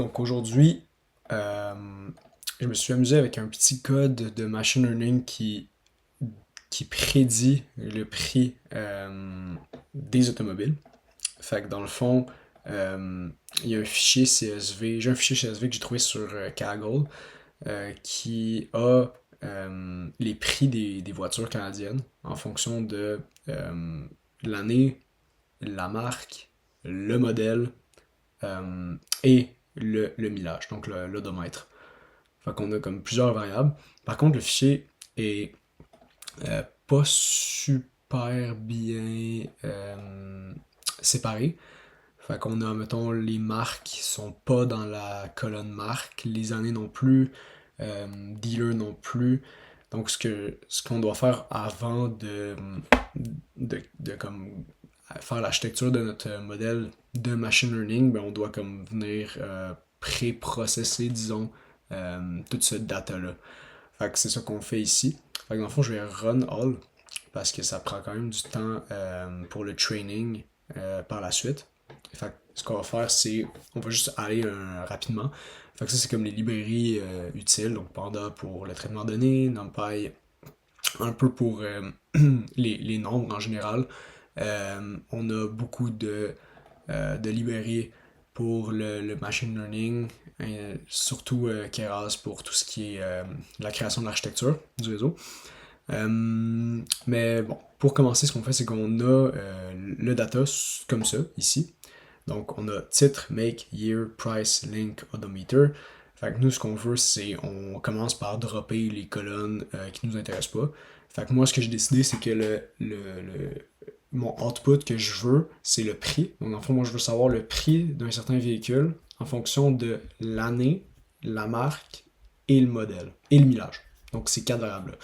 Donc aujourd'hui, euh, je me suis amusé avec un petit code de machine learning qui prédit le prix des automobiles. Fait que dans le fond, euh, il y a un fichier CSV, j'ai un fichier CSV que j'ai trouvé sur Kaggle qui a les prix des voitures canadiennes en fonction de l'année, la marque, le modèle, et le millage, donc l'odomètre. Fait qu'on a comme plusieurs variables. Par contre, le fichier est pas super bien séparé. Fait qu'on a, mettons, les marques qui sont pas dans la colonne marque, les années non plus, dealer non plus. Donc, ce qu'on doit faire avant de comme faire l'architecture de notre modèle de machine learning, ben on doit comme venir pré-processer, disons, toute cette data-là. Fait que c'est ça qu'on fait ici. Fait que dans le fond, je vais run all parce que ça prend quand même du temps pour le training par la suite. Fait que ce qu'on va faire, c'est on va juste aller rapidement. Fait que ça, c'est comme les librairies utiles. Donc Panda pour le traitement de données, NumPy un peu pour les nombres en général. On a beaucoup de librairies pour le machine learning, surtout Keras pour tout ce qui est la création de l'architecture du réseau. Mais bon, pour commencer, ce qu'on fait, c'est qu'on a le data comme ça, ici. Donc, on a titre, make, year, price, link, odometer. Fait que nous, ce qu'on veut, c'est on commence par dropper les colonnes qui nous intéressent pas. Fait que moi, ce que j'ai décidé, c'est que mon output que je veux, c'est le prix. Donc, en fait, moi, je veux savoir le prix d'un certain véhicule en fonction de l'année, la marque et le modèle, et le millage. Donc, ces quatre variables-là.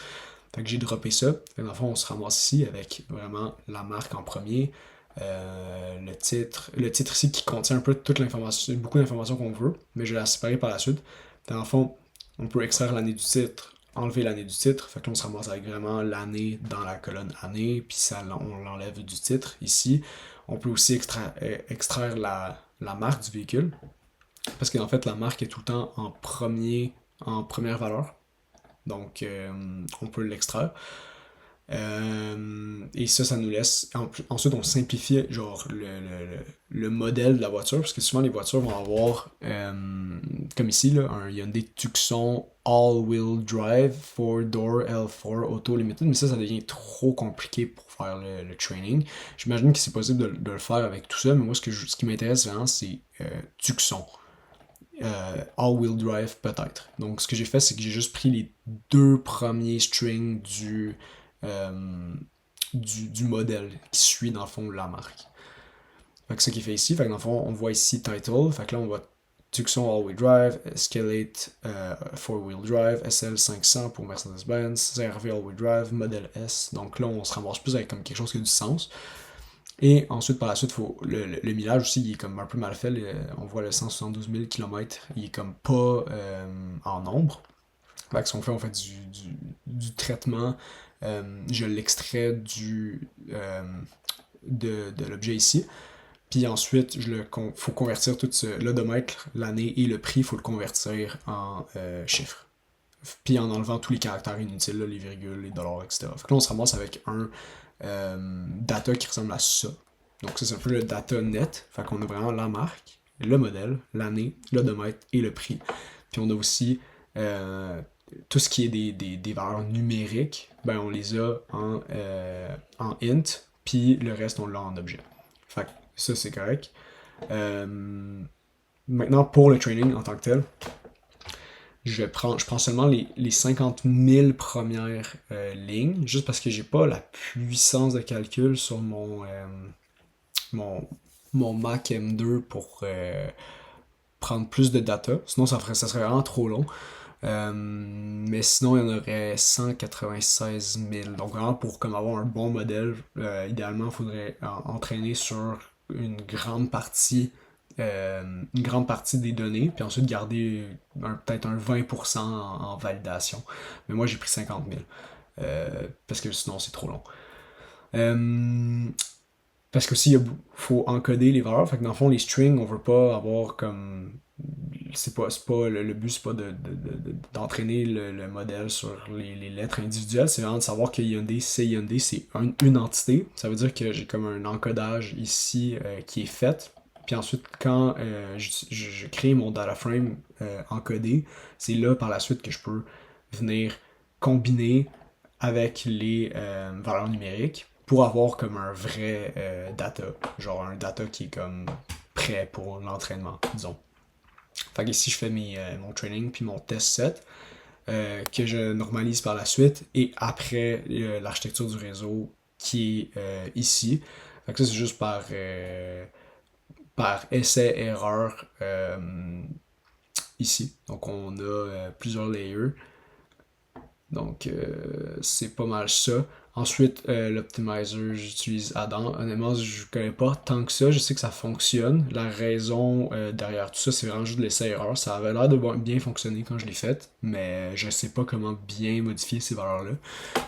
Fait que j'ai droppé ça. Fait que dans le fond, on se ramasse ici avec vraiment la marque en premier, le titre ici qui contient un peu toute l'information, beaucoup d'informations qu'on veut, mais je vais la séparer par la suite. Dans le fond, on peut extraire l'année du titre, enlever l'année du titre, fait que là on se ramasse avec vraiment l'année dans la colonne année, puis ça on l'enlève du titre ici. On peut aussi extraire la marque du véhicule, parce qu'en fait la marque est tout le temps en première valeur, donc on peut l'extraire. Et ça nous laisse. Ensuite, on simplifie genre le modèle de la voiture, parce que souvent les voitures vont avoir, comme ici, là, il y a un des Tucson All-Wheel Drive 4-door L4 Auto Limited, mais ça devient trop compliqué pour faire le training. J'imagine que c'est possible de le faire avec tout ça, mais moi, ce qui m'intéresse vraiment, c'est Tucson. All-Wheel Drive peut-être. Donc ce que j'ai fait, c'est que j'ai juste pris les deux premiers strings euh, du modèle qui suit dans le fond la marque. Fait que ce qu'il fait ici, fait que dans le fond, on voit ici title, fait que là on voit Tucson All-Wheel Drive, Escalade 4-Wheel Drive, SL500 pour Mercedes-Benz, CRV All-Wheel Drive, modèle S. Donc là on se ramasse plus avec comme quelque chose qui a du sens. Et ensuite, par la suite, le millage aussi, il est comme un peu mal fait. On voit le 172 000 km, il est comme pas en nombre. Fait que ce qu'on fait, on fait du traitement. Je l'extrais de l'objet ici. Puis ensuite, faut convertir tout l'odomètre, l'année et le prix, il faut le convertir en chiffres. Puis en enlevant tous les caractères inutiles, là, les virgules, les dollars, etc. Fait que là, on se ramasse avec un data qui ressemble à ça. Donc ça, c'est un peu le data net. Fait qu'on a vraiment la marque, le modèle, l'année, l'odomètre et le prix. Puis on a aussi tout ce qui est des valeurs numériques, ben on les a en int, puis le reste on l'a en objet. Fait que ça c'est correct. Maintenant pour le training en tant que tel, je prends seulement les 50 000 premières lignes, juste parce que j'ai pas la puissance de calcul sur mon, mon Mac M2 pour prendre plus de data. Sinon, ça serait vraiment trop long. Mais sinon, il y en aurait 196 000. Donc vraiment, pour comme avoir un bon modèle, idéalement, il faudrait entraîner sur une grande partie une grande partie des données, puis ensuite garder peut-être un 20% en validation. Mais moi, j'ai pris 50 000, parce que sinon, c'est trop long. Euh, Parce que aussi, il faut encoder les valeurs. Fait que dans le fond, les strings, on veut pas avoir comme le but, c'est pas d'entraîner le modèle sur les lettres individuelles, c'est vraiment de savoir que Hyundai, c'est Hyundai, c'est une entité. Ça veut dire que j'ai comme un encodage ici qui est fait. Puis ensuite, quand je crée mon data frame encodé, c'est là par la suite que je peux venir combiner avec les valeurs numériques pour avoir comme un vrai data. Genre un data qui est comme prêt pour l'entraînement, disons. Fait que ici, je fais mon training puis mon test set que je normalise par la suite et après l'architecture du réseau qui est ici. Fait que ça, c'est juste par essai-erreur ici. Donc, on a plusieurs layers. Donc, c'est pas mal ça. Ensuite, l'optimizer, j'utilise Adam. Honnêtement, je connais pas tant que ça. Je sais que ça fonctionne. La raison derrière tout ça, c'est vraiment juste de l'essai-erreur. Ça avait l'air de bien fonctionner quand je l'ai fait, mais je sais pas comment bien modifier ces valeurs-là.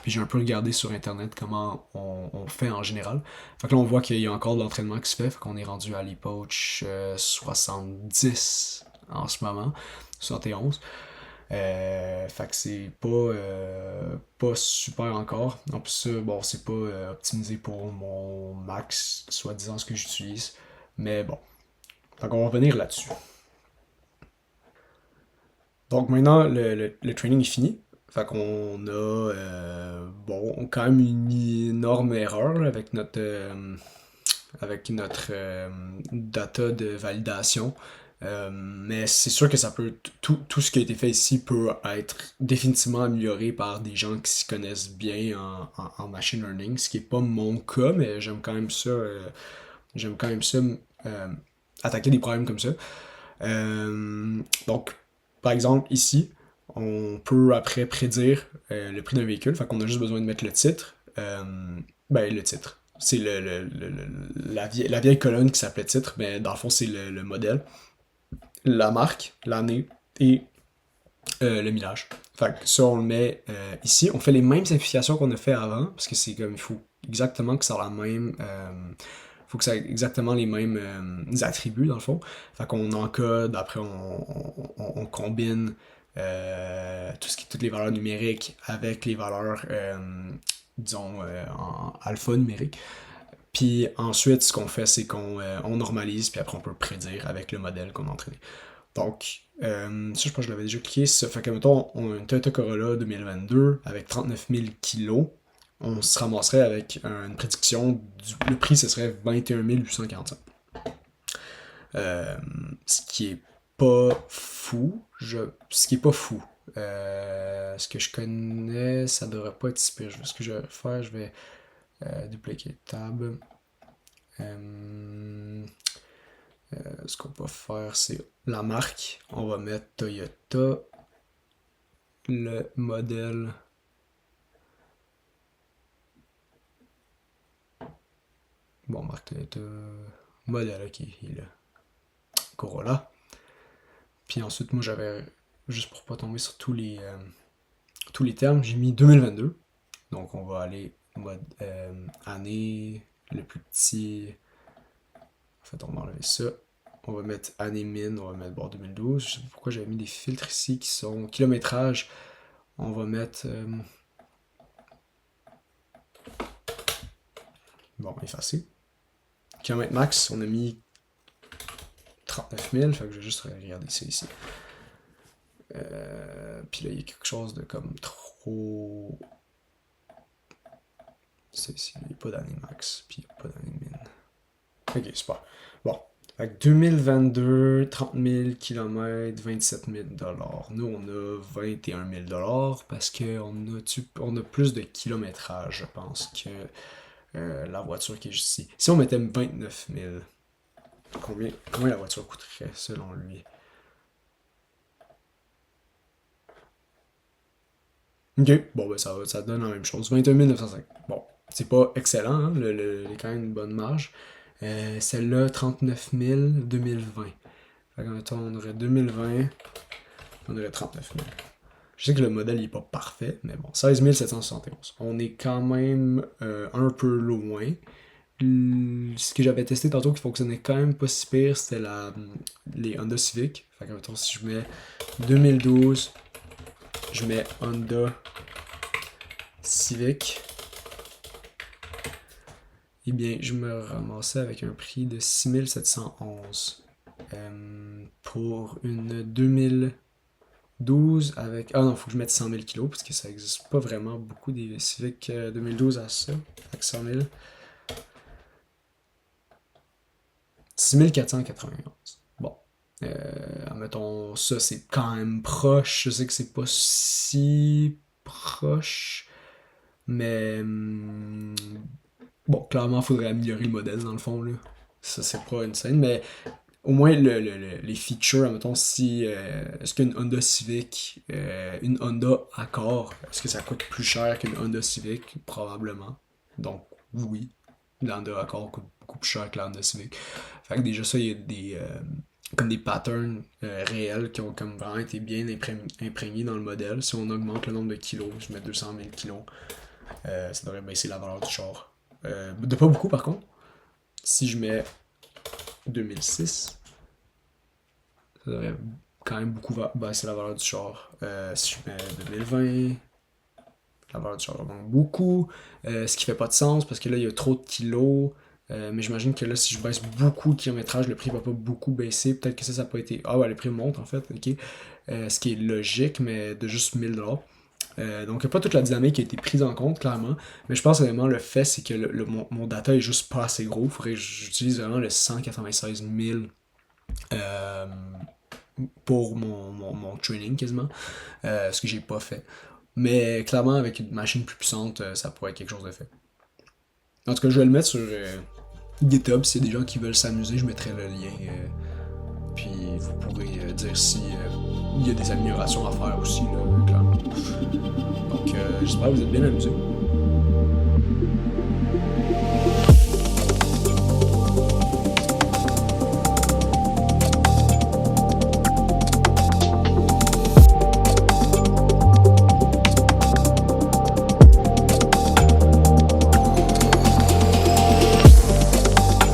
Puis j'ai un peu regardé sur Internet comment on fait en général. Fait que là, on voit qu'il y a encore de l'entraînement qui se fait. Fait qu'on est rendu à l'ePoach 70 en ce moment. 71. Fait que c'est pas super encore. En plus, ça, bon, c'est pas optimisé pour mon max, soi-disant ce que j'utilise. Mais bon. Donc, on va revenir là-dessus. Donc, maintenant, le training est fini. Fait qu'on a, bon, quand même une énorme erreur là, avec notre data de validation. Mais c'est sûr que ça peut tout ce qui a été fait ici peut être définitivement amélioré par des gens qui s'y connaissent bien en machine learning, ce qui est pas mon cas, mais j'aime quand même ça attaquer des problèmes comme ça. Donc, par exemple, ici, on peut après prédire le prix d'un véhicule. Fait qu'on a juste besoin de mettre le titre. Ben, le titre. C'est la vieille colonne qui s'appelait titre, mais dans le fond, c'est le modèle, la marque, l'année et le millage. Fait que ça, on le met ici. On fait les mêmes simplifications qu'on a fait avant, parce que c'est comme, il faut exactement que ça ait la même... faut que ça ait exactement les mêmes attributs, dans le fond. Fait qu'on encode, après on combine toutes les valeurs numériques avec les valeurs, disons, en alpha numérique. Puis ensuite, ce qu'on fait, c'est qu'on normalise, puis après on peut prédire avec le modèle qu'on a entraîné. Donc, ça, je pense que je l'avais déjà cliqué. Ça fait que, mettons, on a une Toyota Corolla 2022 avec 39 000 kilos. On se ramasserait avec une prédiction le prix, ce serait 21 845. Ce qui est pas fou. Ce qui est pas fou. Ce que je connais, ça devrait pas être si pire. Ce que je vais faire, je vais dupliquer tab. Ce qu'on va faire, c'est la marque. On va mettre Toyota. Le modèle. Bon, marque Toyota. Modèle, ok, il est là. Corolla. Puis ensuite, moi, j'avais, juste pour pas tomber sur tous les termes, j'ai mis 2022. Donc, on va aller mode année, le plus petit. En fait, on va enlever ça. On va mettre année mine, on va mettre bon 2012. Je sais pas pourquoi j'avais mis des filtres ici qui sont kilométrage. On va mettre. Bon, effacer. Kilomètre max, on a mis 39 000. Fait que je vais juste regarder ça ici. Puis là, il y a quelque chose de comme trop. C'est ici, il n'y a pas d'année max, puis il n'y a pas d'année mine. Ok, super. Bon. Fait que 2022, 30 000 km, 27 000 $. Nous, on a 21 000 $ parce qu'on a plus de kilométrage, je pense, que la voiture qui est juste ici. Si on mettait 29 000, combien la voiture coûterait selon lui? Ok, bon, ben ça donne la même chose. 21 905. Bon, c'est pas excellent, hein? Il y a quand même une bonne marge. Celle-là, 39 000, 2020. Fait que, mettons, on aurait 2020, on aurait 39 000. Je sais que le modèle n'est pas parfait, mais bon, 16 771. On est quand même un peu loin, ce que j'avais testé tantôt qui fonctionnait quand même pas si pire, c'était les Honda Civic. Fait que mettons, si je mets 2012, je mets Honda Civic, eh bien, je me ramassais avec un prix de 6711 pour une 2012 avec... Ah non, faut que je mette 100 000 kilos parce que ça existe pas vraiment beaucoup des Civic 2012 à ça. Fait que 100 000. 6491. Bon. Admettons, ça c'est quand même proche. Je sais que c'est pas si proche. Mais bon, clairement, il faudrait améliorer le modèle dans le fond. Là. Ça, c'est pas une scène. Mais au moins, les features, admettons, si. Est-ce qu'une Honda Civic, une Honda Accord, est-ce que ça coûte plus cher qu'une Honda Civic? Probablement. Donc, oui. La Honda Accord coûte beaucoup plus cher que la Honda Civic. Fait que déjà, ça, il y a comme des patterns réels qui ont comme vraiment été bien imprégnés dans le modèle. Si on augmente le nombre de kilos, je mets 200 000 kilos, ça devrait baisser la valeur du char. De pas beaucoup par contre. Si je mets 2006, ça devrait quand même beaucoup baisser la valeur du char. Si je mets 2020, la valeur du char augmente beaucoup. Ce qui fait pas de sens parce que là il y a trop de kilos. Mais j'imagine que là, si je baisse beaucoup le kilométrage, le prix va pas beaucoup baisser. Peut-être que ça n'a pas été. Ah ouais, le prix monte en fait, ok. Ce qui est logique, mais de juste 1000$. Donc, il n'y a pas toute la dynamique qui a été prise en compte, clairement. Mais je pense vraiment le fait, c'est que mon data est juste pas assez gros. Il faudrait que j'utilise vraiment le 196 000 pour mon training quasiment. Ce que j'ai pas fait. Mais clairement, avec une machine plus puissante, ça pourrait être quelque chose de fait. En tout cas, je vais le mettre sur GitHub. S'il y a des gens qui veulent s'amuser, je mettrai le lien. Puis vous pourrez dire si il y a des améliorations à faire aussi, là, clairement. Donc, j'espère que vous êtes bien amusés.